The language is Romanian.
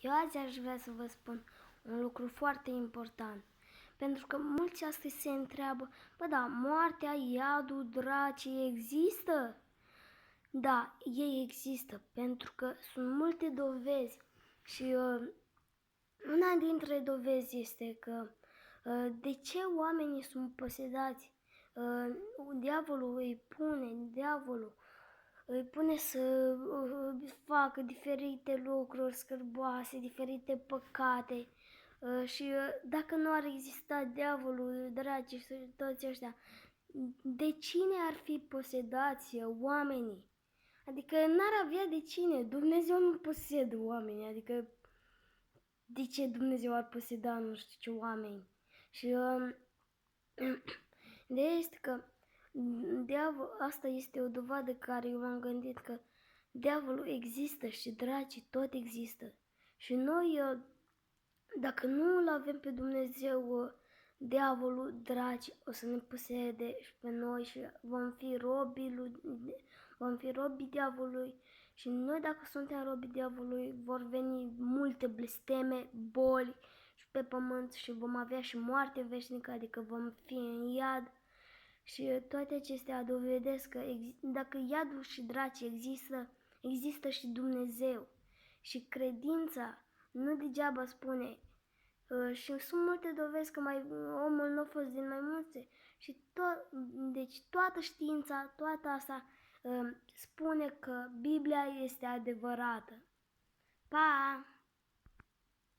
Eu azi aș vrea să vă spun un lucru foarte important. Pentru că mulți astăzi se întreabă, da, moartea, iadul, dracii există? Da, ei există, pentru că sunt multe dovezi și una dintre dovezi este că de ce oamenii sunt posedați? Diavolul îi pune să facă diferite lucruri scârboase, diferite păcate. Și dacă nu ar exista diavolul, dracii și toți ăștia, de cine ar fi posedați oamenii? Adică n-ar avea de cine. Dumnezeu nu posedă oamenii. Adică de ce Dumnezeu ar poseda nu știu ce oameni? Și de este că asta este o dovadă care eu m-am gândit că diavolul există și dracii tot există. Și noi, dacă nu îl avem pe Dumnezeu, diavolul, draci, o să ne posede și pe noi și vom fi robii diavolului. Și noi, dacă suntem robii diavolului, vor veni multe blesteme, boli și pe pământ și vom avea și moarte veșnică, adică vom fi în iad. Și toate acestea dovedesc că dacă iadul și dracii există și Dumnezeu. Și credința nu degeaba spune. Și sunt multe dovezi că omul nu a fost din mai multe. Și deci toată știința, toată asta spune că Biblia este adevărată. Pa!